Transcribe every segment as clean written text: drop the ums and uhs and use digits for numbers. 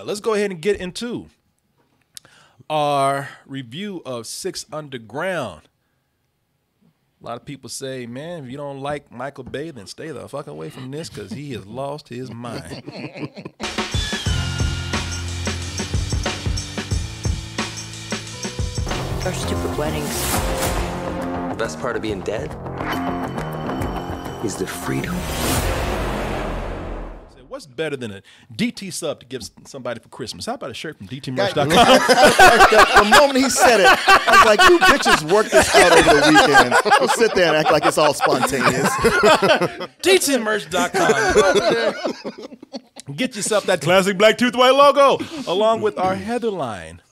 Let's go ahead and get into our review of 6 Underground. A lot of people say, man, if you don't like Michael Bay, then stay the fuck away from this because he has lost his mind. Our stupid weddings. The best part of being dead is the freedom. What's better than a DT sub to give somebody for Christmas? How about a shirt from DTmerch.com? The moment he said it, I was like, you bitches work this out over the weekend. Don't sit there and act like it's all spontaneous. DTmerch.com. Get yourself that classic black tooth white logo, along with our Heather line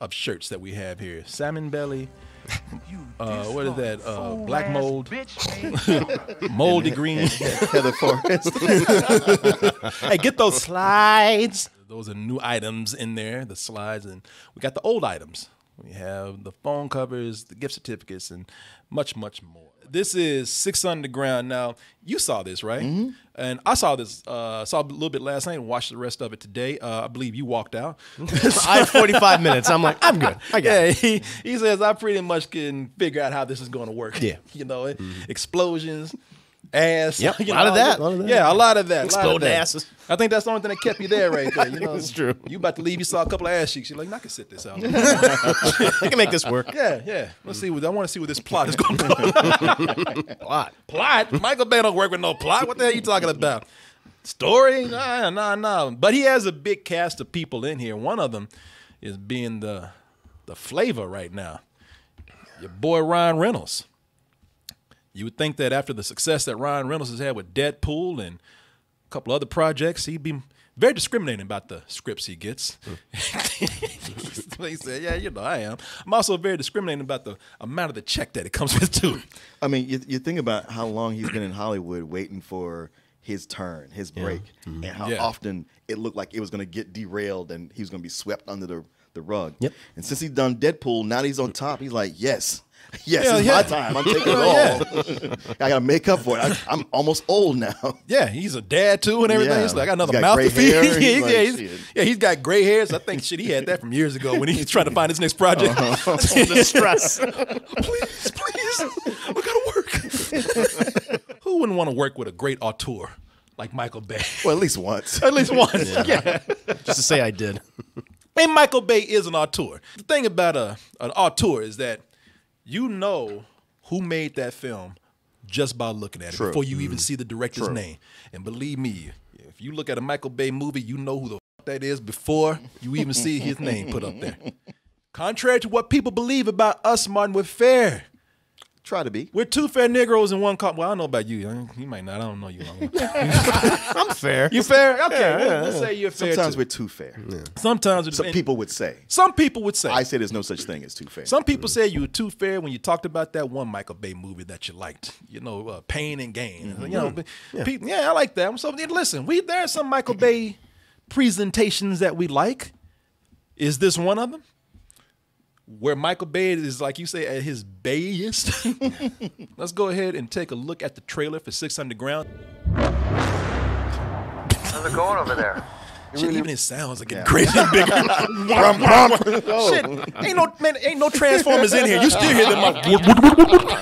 of shirts that we have here. Salmon belly. What is that? Black mold, moldy green, Heather Forrest. Hey, get those slides. Those are new items in there, the slides, and we got the old items. We have the phone covers, the gift certificates, and much, much more. This is 6 Underground. Now, you saw this, right? Mm-hmm. And I saw this, saw a little bit last night and watched the rest of it today. I believe you walked out. I had 45 minutes. I'm like, I'm good. I got it. He says, I pretty much can figure out how this is going to work. Yeah. You know, explosions, ass. Yep, you know, a lot of that. Yeah, a lot of that. Exploding asses. I think that's the only thing that kept you there right there. You know, It's true. You about to leave, you saw a couple of ass cheeks. You're like, I can sit this out. I can make this work. Yeah. Let's see. I want to see where this plot is going to go. Plot? Michael Bay don't work with no plot. What the hell are you talking about? Story? Nah. But he has a big cast of people in here. One of them is being the flavor right now. Your boy Ryan Reynolds. You would think that after the success that Ryan Reynolds has had with Deadpool and a couple other projects, he'd be very discriminating about the scripts he gets. He said, yeah, you know, I am. I'm also very discriminating about the amount of the check that it comes with, too. I mean, you think about how long he's been in Hollywood waiting for his turn, his break, and how often it looked like it was going to get derailed and he was going to be swept under the rug. Yep. And since he's done Deadpool, now that he's on top, he's like, yes, it's my time. I'm taking it all. I got to make up for it. I'm almost old now. Yeah, he's a dad, too, and everything. He's like, I got another mouth to feed. He's got gray hairs. I think, he had that from years ago when he was trying to find his next project. The stress. Please, we got to work. Who wouldn't want to work with a great auteur like Michael Bay? Well, at least once. At least once, yeah. Just to say I did. And Michael Bay is an auteur. The thing about an auteur is that you know who made that film just by looking at it before you even see the director's name. And believe me, if you look at a Michael Bay movie, you know who the fuck that is before you even see his name put up there. Contrary to what people believe about us, Martin, we're fair. Try to be. We're 2 fair Negroes in one cup. Well, I don't know about you. You might not. I don't know you. I'm fair. You fair? Okay. Let's say you're fair. Sometimes too. we're too fair. Yeah. Sometimes some people would say. Some people would say. I say there's no such thing as too fair. Some people say you were too fair when you talked about that one Michael Bay movie that you liked. You know, Pain and Gain. You know, people, I like that. So listen, there are some Michael Bay presentations that we like. Is this one of them? Where Michael Bay is, like you say, at his bayest. Let's go ahead and take a look at the trailer for 6 Underground. How's it going over there? Shit, even his sounds are getting crazy and bigger. Shit, ain't no Transformers in here. You still hear them.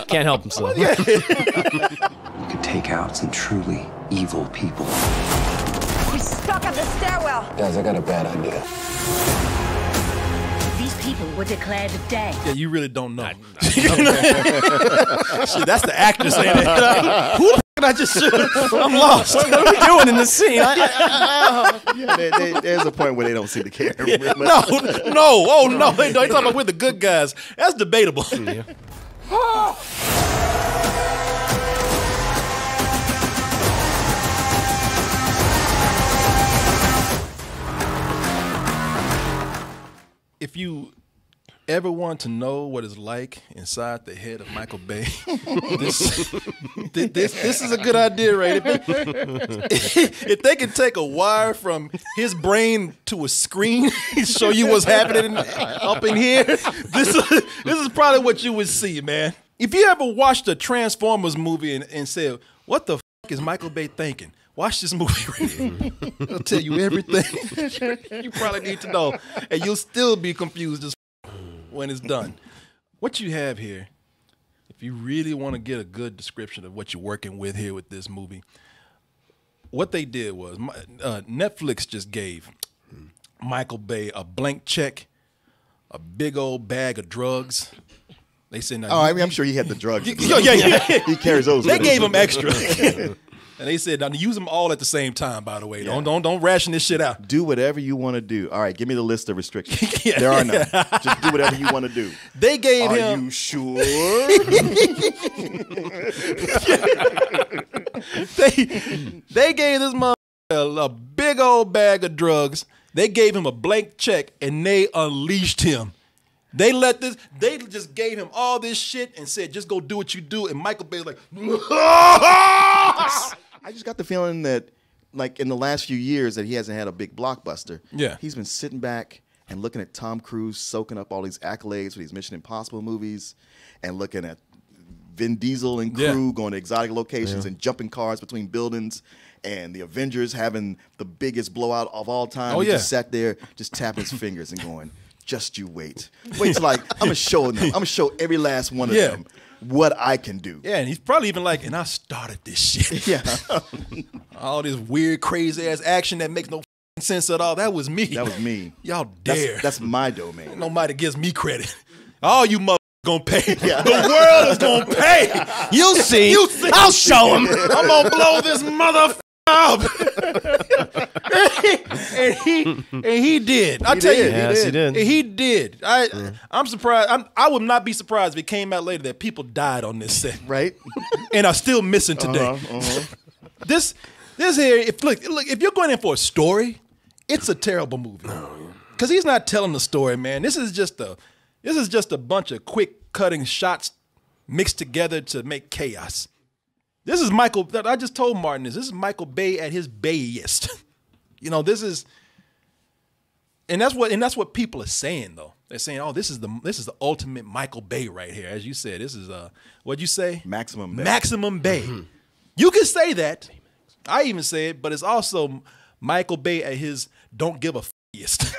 Can't help himself. You could take out some truly evil people. He's stuck at the stairwell. Guys, I got a bad idea. These people were declared dead. Yeah, you really don't know. Shit, that's the actor saying it. Who the f*** did I just shoot? I'm lost. What are we doing in this scene? There's a point where they don't see the camera. No. They talking about we're the good guys. That's debatable. Yeah. If you ever want to know what it's like inside the head of Michael Bay, this is a good idea, right? If they can take a wire from his brain to a screen and show you what's happening up in here, this is probably what you would see, man. If you ever watched a Transformers movie and said, what the f*** is Michael Bay thinking? Watch this movie. It'll tell you everything you probably need to know, and you'll still be confused as when it's done. What you have here, if you really want to get a good description of what you're working with here with this movie, what they did was Netflix just gave Michael Bay a blank check, a big old bag of drugs. They said, "Oh, I mean, I'm sure he had the drugs. Yeah. He carries those. They gave him extra." And they said, now use them all at the same time, by the way. Yeah. Don't ration this shit out. Do whatever you want to do. All right, give me the list of restrictions. There are none. Just do whatever you want to do. They gave him... Are you sure? they gave this mother a big old bag of drugs. They gave him a blank check, and they unleashed him. They just gave him all this shit and said, just go do what you do. And Michael Bay was like, I just got the feeling that, like, in the last few years that he hasn't had a big blockbuster. Yeah. He's been sitting back and looking at Tom Cruise soaking up all these accolades for these Mission Impossible movies and looking at Vin Diesel and crew going to exotic locations and jumping cars between buildings and the Avengers having the biggest blowout of all time. Oh, he just sat there just tapping his fingers and going, just you wait. Wait till I'm going to show them. I'm going to show every last one of them what I can do. Yeah, and he's probably even like, and I started this shit. Yeah. All this weird, crazy-ass action that makes no sense at all. That was me. That was me. Y'all dare. That's my domain. Nobody gives me credit. All you mother gonna pay. Yeah. The world is gonna pay. You'll see. I'll show him. I'm gonna blow this mother up. and he did. I tell you, yes, he did. He did. I'm surprised. I would not be surprised if it came out later that people died on this set, right? And are still missing today. This here. If you're going in for a story, it's a terrible movie because he's not telling the story, man. This is just a bunch of quick cutting shots mixed together to make chaos. This is Michael. I just told Martin this. This is Michael Bay at his Bayest. This is, and that's what people are saying though. They're saying, "Oh, this is the ultimate Michael Bay right here." As you said, this is what'd you say? Maximum Bay. Maximum Bay. Mm-hmm. You can say that. I even say it, but it's also Michael Bay at his don't give a f***est.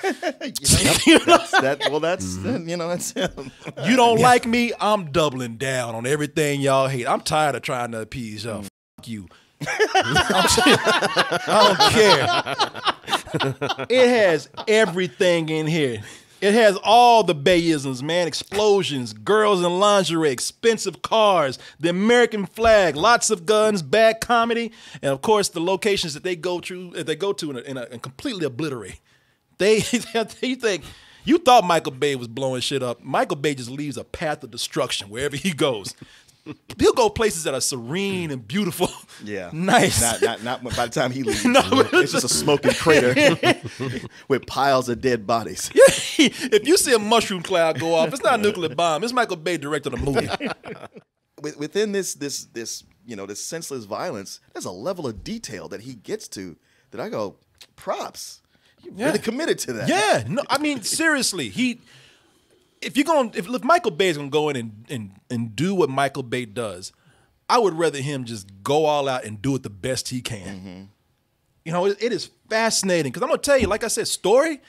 That's him. You don't like me, I'm doubling down on everything y'all hate. I'm tired of trying to appease y'all. F*** you. I don't care. It has everything in here. It has all the Bayisms, man. Explosions, girls in lingerie, expensive cars, the American flag, lots of guns, bad comedy, and of course the locations that they go to and completely obliterate. You think you thought Michael Bay was blowing shit up. Michael Bay just leaves a path of destruction wherever he goes. He'll go places that are serene and beautiful. Yeah. Nice. Not by the time he leaves. No. It's just a smoking crater with piles of dead bodies. Yeah. If you see a mushroom cloud go off, it's not a nuclear bomb. It's Michael Bay directed a movie. Within this senseless violence, there's a level of detail that he gets to that I go, props. You really committed to that. Yeah. No, I mean, seriously, if Michael Bay is gonna go in and do what Michael Bay does, I would rather him just go all out and do it the best he can. Mm-hmm. It is fascinating because I'm gonna tell you, like I said, story. They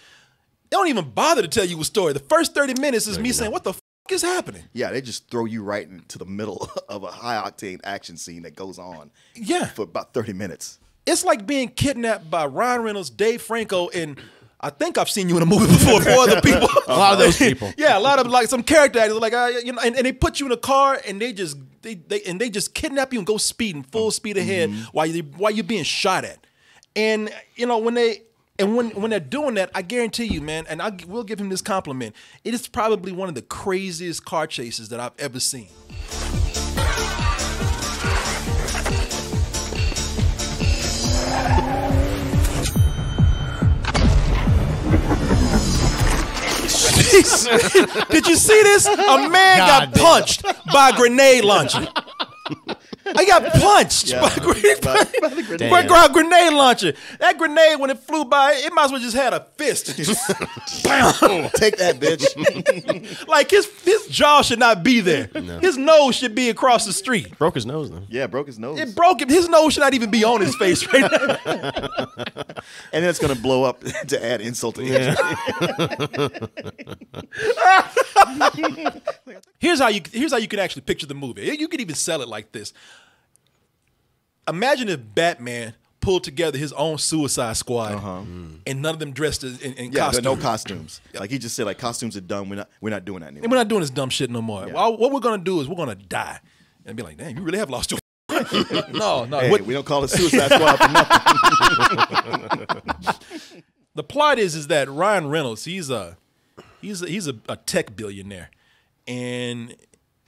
don't even bother to tell you a story. The first 30 minutes is me saying, "What the f is happening?" Yeah, they just throw you right into the middle of a high octane action scene that goes on. Yeah, for about 30 minutes. It's like being kidnapped by Ryan Reynolds, Dave Franco, and I think I've seen you in a movie before for other people. A lot of those people. Yeah, a lot of like some character actors like and they put you in a car and they just kidnap you and go speeding full speed ahead while you're being shot at. And when they're doing that, I guarantee you, man, and we'll give him this compliment. It is probably one of the craziest car chases that I've ever seen. Did you see this? A man got punched by a grenade launcher. I got punched by a grenade launcher. That grenade, when it flew by, it might as well just had a fist. Take that, bitch. Like his jaw should not be there. No. His nose should be across the street. Broke his nose though. Yeah, broke his nose. It broke him. His nose should not even be on his face right now. And then it's gonna blow up to add insult to injury. Here's how you can actually picture the movie. You could even sell it like this. Imagine if Batman pulled together his own Suicide Squad, and none of them dressed in costumes. No costumes. Like he just said, like costumes are dumb. We're not doing that anymore. And we're not doing this dumb shit no more. Yeah. Well, what we're gonna do is we're gonna die and be like, damn, you really have lost your. No. Hey, we don't call it Suicide Squad for nothing. The plot is that Ryan Reynolds, he's a tech billionaire, and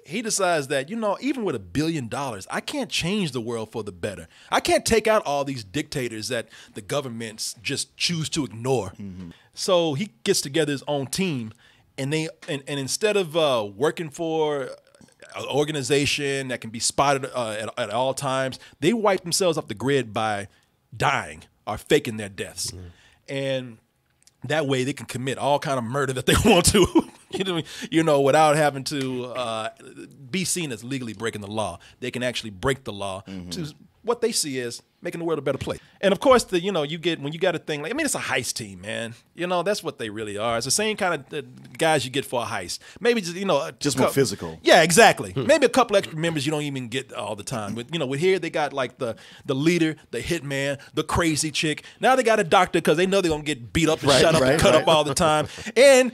he decides that, even with $1 billion, I can't change the world for the better. I can't take out all these dictators that the governments just choose to ignore. So he gets together his own team, and instead of working for an organization that can be spotted at all times, they wipe themselves off the grid by dying or faking their deaths. And that way they can commit all kind of murder that they want to, without having to be seen as legally breaking the law. They can actually break the law to what they see as making the world a better place. And of course, when you got a thing like, it's a heist team, man. That's what they really are. It's the same kind of guys you get for a heist. Maybe just more physical. Yeah, exactly. Maybe a couple extra members you don't even get all the time. But with here they got like the leader, the hitman, the crazy chick. Now they got a doctor because they know they're gonna get beat up and shut up and cut up all the time. And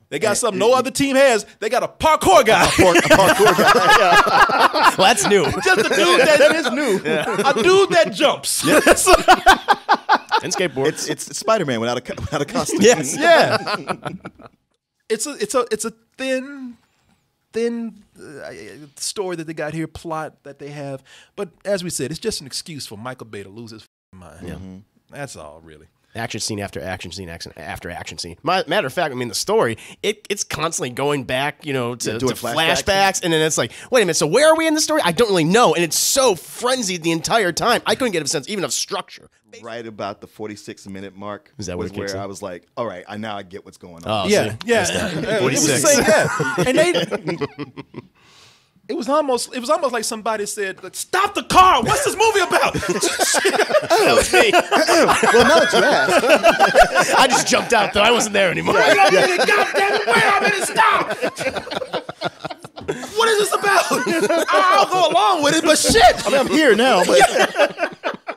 they got something no other team has. They got a parkour guy. A parkour guy. Yeah. Well, that's new. Just a dude that is new. Yeah. A dude that jumps. Yeah. And skateboards. It's Spider-Man without a costume. Yes. Yeah. It's a thin story that they got here, plot that they have. But as we said, it's just an excuse for Michael Bay to lose his mind. Yeah. That's all, really. Action scene after action scene after action scene. Matter of fact, the story, it's constantly going back, to flashbacks, and then it's like, wait a minute, so where are we in the story? I don't really know, and it's so frenzied the entire time. I couldn't get a sense even of structure. Right about the 46-minute mark is that was where I was like, all right, now I get what's going Oh, on. Yeah. It was the same, and it was almost like somebody said, "Stop the car! What's this movie about?" That was me. Well, now that you asked, I just jumped out though. I wasn't there anymore. Goddamn it! Wait a minute! Stop! What is this about? I'll go along with it, but shit! I'm here now. But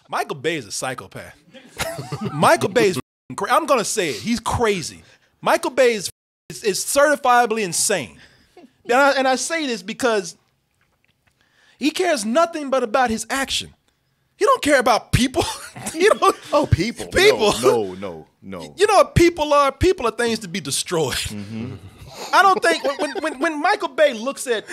Michael Bay is a psychopath. Michael Bay is I'm gonna say it. He's crazy. Michael Bay is certifiably insane. And I say this because he cares nothing but about his action. He don't care about people. People. People. No. You know what people are? People are things to be destroyed. I don't think when Michael Bay looks at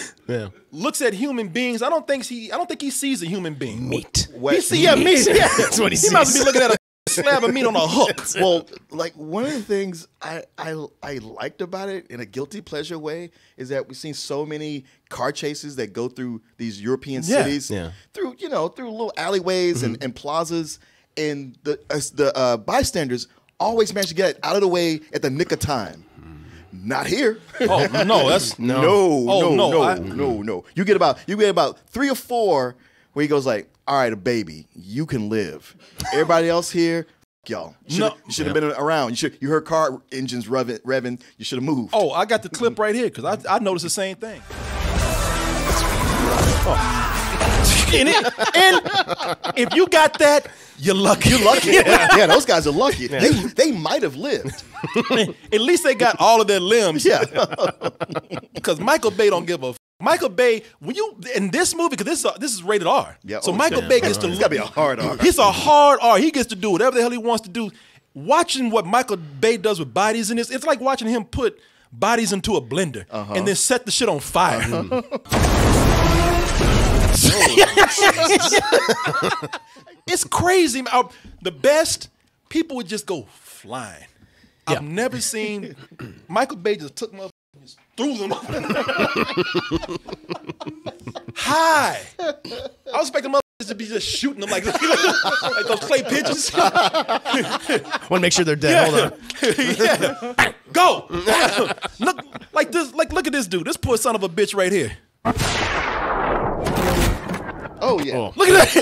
human beings, I don't think he sees a human being. Meat. Meat. Yeah, that's what he sees. He must be looking at a slab of meat on a hook. Well, like one of the things I liked about it in a guilty pleasure way is that we've seen so many car chases that go through these European cities, through little alleyways and plazas, and the bystanders always manage to get out of the way at the nick of time. Not here. Oh no, that's no. You get about 3 or 4 where he goes like, all right, a baby, you can live. Everybody else here, y'all. You should have been around. You heard car engines revving. You should have moved. Oh, I got the clip right here because I noticed the same thing. And if you got that, you're lucky. You're lucky. Yeah, those guys are lucky. They might have lived. At least they got all of their limbs. Yeah. Because Michael Bay don't give a. Michael Bay, when you in this movie, because this is rated R. Yeah, so Michael Bay gets to. It's gotta be a hard R. It's a hard R. He gets to do whatever the hell he wants to do. Watching what Michael Bay does with bodies in this, it's like watching him put bodies into a blender and then set the shit on fire. It's crazy. The best people would just go flying. Yeah. I've never seen Michael Bay just took my threw them. high. I was expecting motherfuckers to be just shooting them like those clay pigeons. Want to make sure they're dead. Hold on. Yeah. Go. Look like this. Look at this dude. This poor son of a bitch right here. Oh yeah. Oh. Look at that.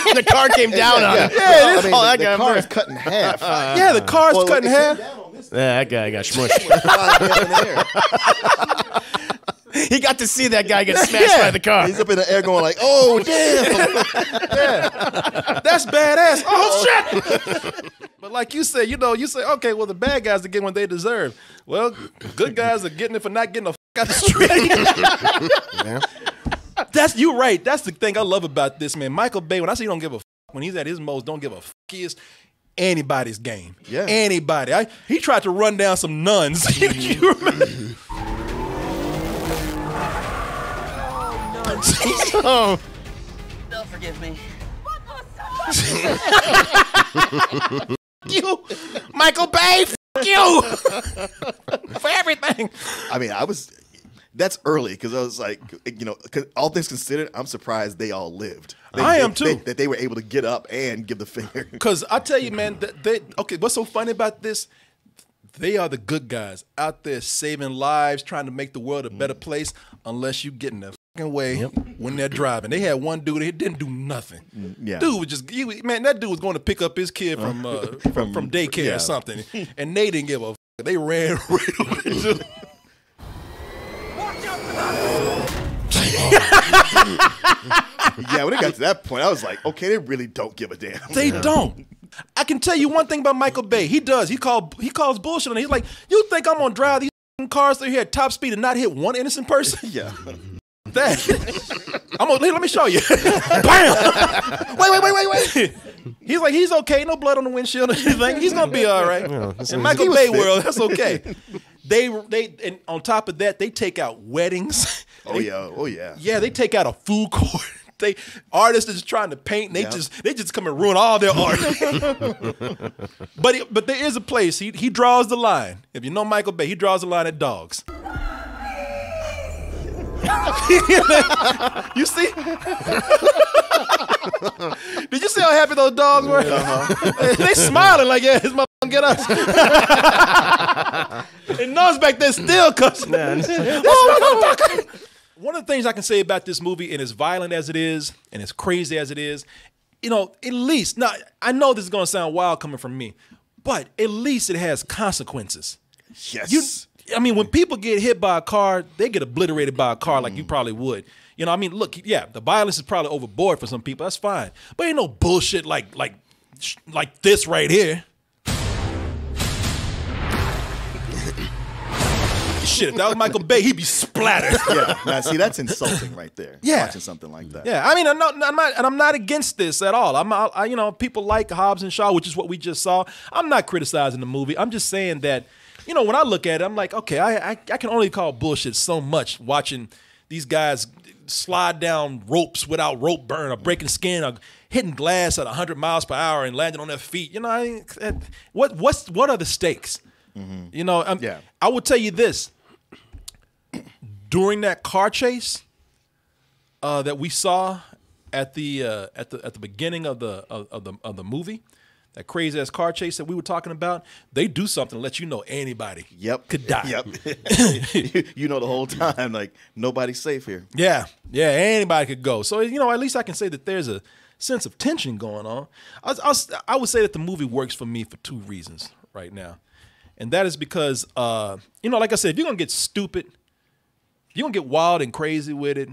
Yeah. The car came down on him. Yeah, the car is cut in half. Yeah, the car's cut in half. Yeah, that guy got smushed. He got to see that guy get smashed by the car. He's up in the air going like, oh, damn. Yeah. That's badass. Oh, shit. But like you say, you say, okay, well, the bad guys are getting what they deserve. Well, good guys are getting it for not getting the out the street. Yeah. You're right. That's the thing I love about this, man. Michael Bay, when I say he don't give a when he's at his most, don't give a he is anybody's game. Yeah. Anybody. He tried to run down some nuns. You remember? Oh. They'll forgive me. You, Michael Bay, you for everything. I mean, that's early because I was like, cause all things considered, I'm surprised they all lived. I am too. That they were able to get up and give the finger. Because I tell you, man, okay, what's so funny about this? They are the good guys out there saving lives, trying to make the world a better place, unless you get in their fucking way when they're driving. They had one dude, he didn't do nothing. Yeah. Dude was just, that dude was going to pick up his kid from daycare or something, and they didn't give a They ran right over into the... Watch out for that! Yeah, when it got to that point, I was like, okay, they really don't give a damn. They don't. I can tell you one thing about Michael Bay. He does. He calls bullshit on it. He's like, you think I'm gonna drive these cars through here at top speed and not hit one innocent person? Yeah. Let me show you. Bam! Wait. He's like, he's okay. No blood on the windshield or anything. He's gonna be all right. In Michael Bay world, that's okay. And on top of that, they take out weddings. Oh yeah. Yeah, they take out a food court. Artists are just trying to paint, and they just come and ruin all their art. But there is a place he draws the line. If you know Michael Bay, he draws the line at dogs. You see? Did you see how happy those dogs were? They smiling like, yeah, his motherfucker get us. And Noah's back there still cussing. One of the things I can say about this movie, and as violent as it is, and as crazy as it is, at least, now, I know this is going to sound wild coming from me, but at least it has consequences. Yes. When people get hit by a car, they get obliterated by a car like you probably would. Look, yeah, the violence is probably overboard for some people. That's fine. But ain't no bullshit like this right here. Shit, if that was Michael Bay, he'd be splattered. Yeah, now see, that's insulting right there. Yeah, watching something like that. Yeah, I'm not against this at all. People like Hobbs and Shaw, which is what we just saw. I'm not criticizing the movie. I'm just saying that, when I look at it, I'm like, okay, I can only call bullshit so much watching these guys slide down ropes without rope burn or breaking skin or hitting glass at 100 miles per hour and landing on their feet. What are the stakes? Mm-hmm. I will tell you this. During that car chase that we saw at the beginning of the movie, that crazy ass car chase that we were talking about, they do something to let you know anybody could die. Yep. The whole time, like, nobody's safe here. Yeah, anybody could go. So, at least I can say that there's a sense of tension going on. I would say that the movie works for me for two reasons right now. And that is because, like I said, if you're going to get stupid, you're going to get wild and crazy with it,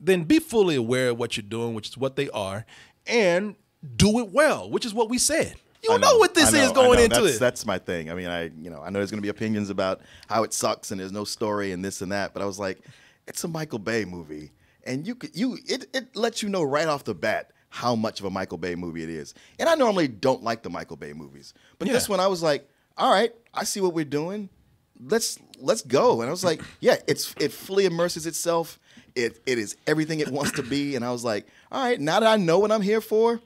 then be fully aware of what you're doing, which is what they are, and do it well, which is what we said. You know what this is going into it. That's my thing. I know there's going to be opinions about how it sucks and there's no story and this and that, but I was like, it's a Michael Bay movie, and it lets you know right off the bat how much of a Michael Bay movie it is. And I normally don't like the Michael Bay movies, but this one I was like, all right, I see what we're doing. Let's go. And I was like, yeah, it fully immerses itself. It is everything it wants to be. And I was like, all right, now that I know what I'm here for,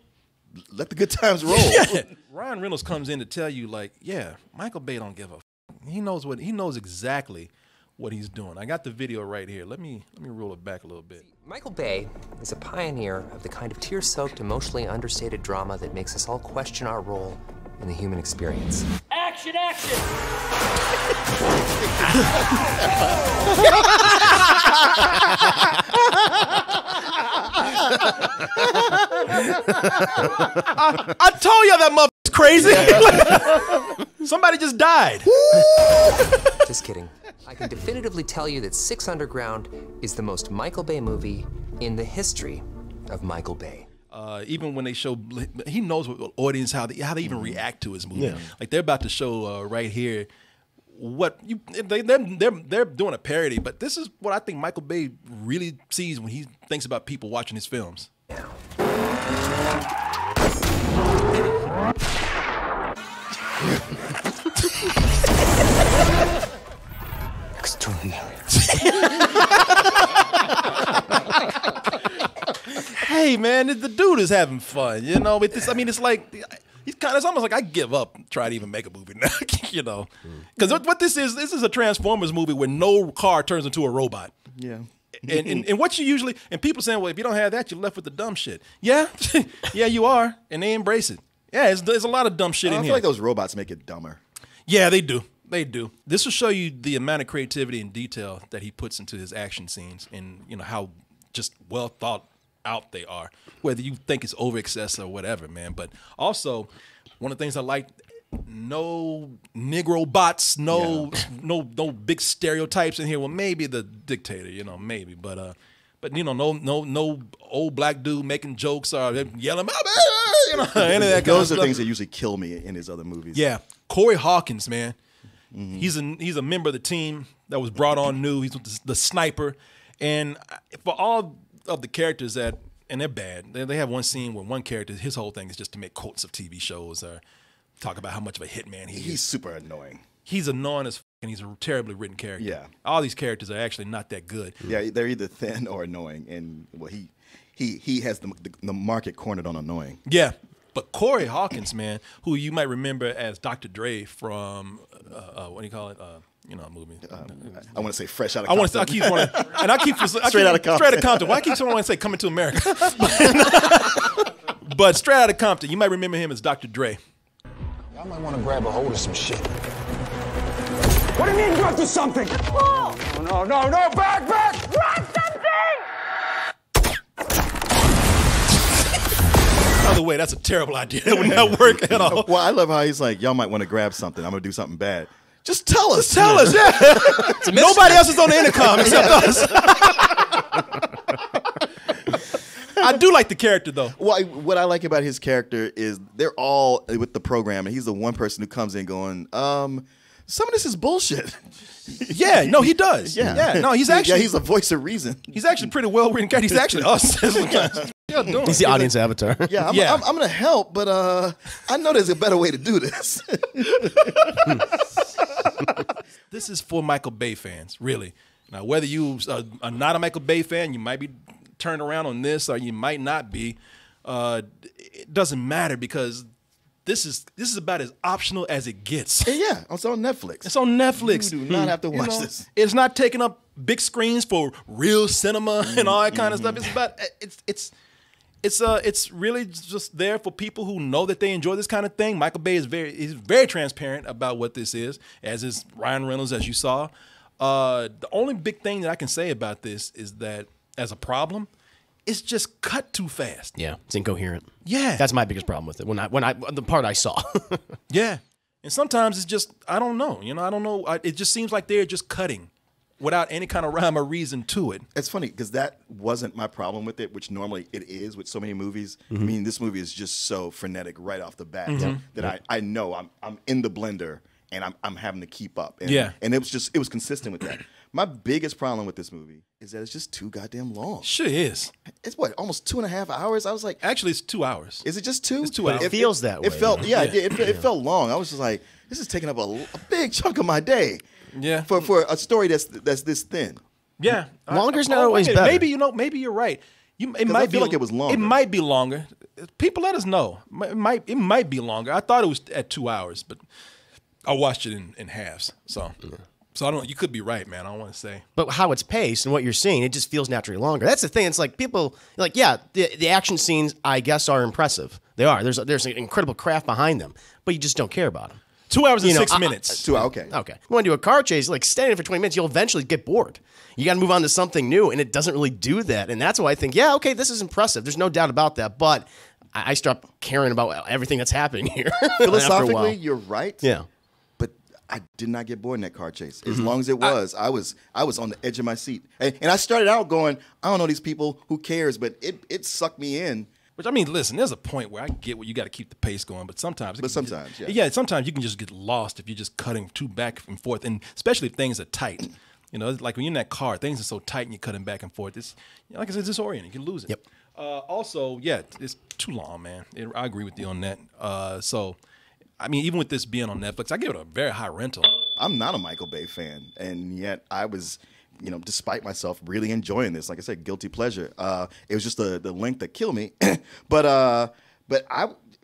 let the good times roll. Yeah. Ryan Reynolds comes in to tell you, like, yeah, Michael Bay don't give a f. He knows exactly what he's doing. I got the video right here. Let me roll it back a little bit. Michael Bay is a pioneer of the kind of tear-soaked, emotionally understated drama that makes us all question our role in the human experience. Action, action! I told you that motherfucker's crazy. Somebody just died. Just kidding. I can definitively tell you that Six Underground is the most Michael Bay movie in the history of Michael Bay. Even when they show, he knows what audience, how they even react to his movie. Yeah. Like they're about to show right here what they're doing a parody, but this is what I think Michael Bay really sees when he thinks about people watching his films. Yeah. Extraordinary. Hey man, the dude is having fun, you know. With this, I mean, it's like it's almost like I give up trying to even make a movie now, you know. Because what this is a Transformers movie where no car turns into a robot. Yeah. And what you usually, and people saying, well, if you don't have that, you're left with the dumb shit. Yeah, yeah, you are, and they embrace it. Yeah, there's a lot of dumb shit in I here. feel like those robots make it dumber. Yeah, they do. They do. This will show you the amount of creativity and detail that he puts into his action scenes, and you know how just well thought out they are. Whether you think it's over excess or whatever, man. But also, one of the things I like, no Negro bots, no big stereotypes in here. Well, maybe the dictator, you know, maybe, but you know, no old black dude making jokes or yelling, "My bad," you know, any of that. Those are things that usually kill me in his other movies. Yeah, Corey Hawkins, man. Mm-hmm. He's a member of the team that was brought on new. He's the sniper, and for all of the characters that, and they're bad. They have one scene where one character, his whole thing is just to make quotes of TV shows or talk about how much of a hitman he is. He's super annoying. He's annoying as f, and he's a terribly written character. Yeah. All these characters are actually not that good. Yeah, they're either thin or annoying, and well, he has the market cornered on annoying. Yeah. But Corey Hawkins, man, who you might remember as Dr. Dre from, what do you call it? You know, a movie. I want to say Fresh Out of Compton. I keep wanting, and I keep Straight Outta Compton. Straight Outta Compton. Why I keep wanting to say Coming to America? But Straight Outta Compton, you might remember him as Dr. Dre. Y'all might want to grab a hold of some shit. What do you mean drop to something? Oh. No, back! Drop something! By the way, that's a terrible idea. That would not work at all. Well, I love how he's like, y'all might want to grab something. I'm going to do something bad. Just tell us. Just tell us, yeah. Nobody else is on the intercom except us. I do like the character, though. Well, what I like about his character is they're all with the program, and he's the one person who comes in going, some of this is bullshit. Yeah, no, he does. Yeah, no, he's actually he's the voice of reason. He's actually pretty well written character. He's actually us. He's the audience avatar. Yeah, I'm going to help, but I know there's a better way to do this. This is for Michael Bay fans, really. Now, whether you are not a Michael Bay fan, you might be turned around on this, or you might not be. It doesn't matter because this is about as optional as it gets. Yeah, it's on Netflix. It's on Netflix. You do not have to watch this. It's not taking up big screens for real cinema and all that kind of stuff. It's about it's really just there for people who know that they enjoy this kind of thing. Michael Bay is very transparent about what this is, as is Ryan Reynolds, as you saw. The only big thing that I can say about this is that, as a problem, it's just cut too fast. Yeah, it's incoherent. Yeah, that's my biggest problem with it. When I the part I saw. Yeah, and sometimes it's just I don't know. You know, I don't know. It just seems like they're just cutting without any kind of rhyme or reason to it. It's funny because that wasn't my problem with it, which normally it is with so many movies. I mean, this movie is just so frenetic right off the bat that I know I'm in the blender and I'm having to keep up. And, and it was consistent with that. My biggest problem with this movie is that it's just too goddamn long. Sure is. It's what, almost 2.5 hours? I was like, actually, it's 2 hours. Is it just 2? It's 2 hours. It feels that way. It felt, it felt long. I was just like, this is taking up a big chunk of my day. Yeah. For a story that's this thin. Yeah. Longer's not always better. Maybe you're right. It might feel like it was longer. It might be longer. People let us know. It might be longer. I thought it was at 2 hours, but I watched it in halves. So So I don't. You could be right, man. I don't want to say. But how it's paced and what you're seeing, it just feels naturally longer. That's the thing. It's like people like, yeah, the action scenes, I guess, are impressive. They are. There's an incredible craft behind them, but you just don't care about them. 2 hours and 6 minutes. 2 hours. Okay. Okay. You want to do a car chase, like standing for 20 minutes, you'll eventually get bored. You got to move on to something new, and it doesn't really do that. And that's why I think, yeah, okay, this is impressive. There's no doubt about that. But I stopped caring about everything that's happening here. Philosophically, you're right. Yeah. But I did not get bored in that car chase. As long as it was, I was on the edge of my seat. And I started out going, I don't know these people. Who cares? But it sucked me in. Which, I mean, listen, there's a point where I get where you got to keep the pace going, but sometimes... yeah. Yeah, sometimes you can just get lost if you're just cutting too back and forth, and especially if things are tight. You know, it's like when you're in that car, things are so tight and you're cutting back and forth. It's, like I said, it's disorienting. You can lose it. Yep. Also, yeah, it's too long, man. I agree with you on that. So, I mean, even with this being on Netflix, I give it a very high rental. I'm not a Michael Bay fan, and yet I was... despite myself, really enjoying this. Like I said, guilty pleasure. It was just the length that killed me. but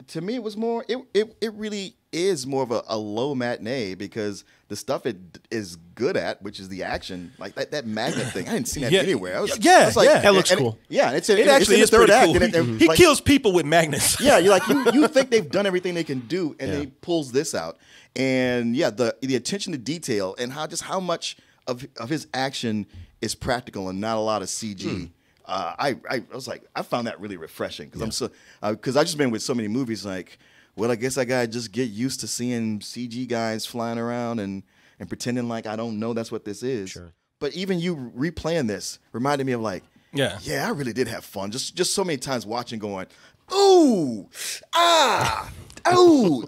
to me, it was more. It really is more of a low matinee because the stuff it is good at, which is the action, like that magnet thing. I didn't see that anywhere. I was like, that looks cool. Yeah, it actually is third act. Cool. He kills people with magnets. Yeah, you're like you think they've done everything they can do, and then he pulls this out. And yeah, the attention to detail and how much of his action is practical and not a lot of CG. I was like, I found that really refreshing because because I've just been with so many movies like, well, I guess I gotta just get used to seeing CG guys flying around and pretending like I don't know that's what this is. Sure. But even you replaying this reminded me of like, yeah, I really did have fun. Just so many times watching, going, ooh, oh,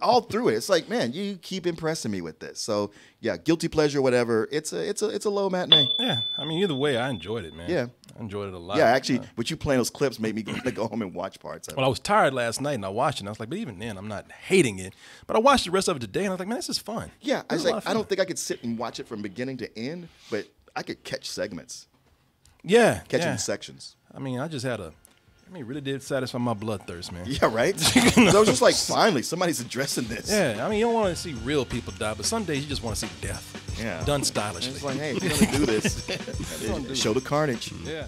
all through it. It's like, man, you keep impressing me with this. So yeah, guilty pleasure, whatever. It's a low matinee. Yeah, I mean, either way, I enjoyed it, man. Yeah, I enjoyed it a lot. Yeah, actually, with you playing those clips made me go home and watch parts of it. Well, I was tired last night and I watched it. And I was like, but even then, I'm not hating it. But I watched the rest of it today and I was like, man, this is fun. Yeah, I was like, I don't think I could sit and watch it from beginning to end, but I could catch segments. Yeah, catching sections. I mean, really did satisfy my bloodthirst, man. Yeah, right? I was just like, finally, somebody's addressing this. Yeah, I mean, you don't want to see real people die, but some days you just want to see death. Yeah. Done stylishly. It's like, hey, if you're going to do this, show the carnage. Yeah.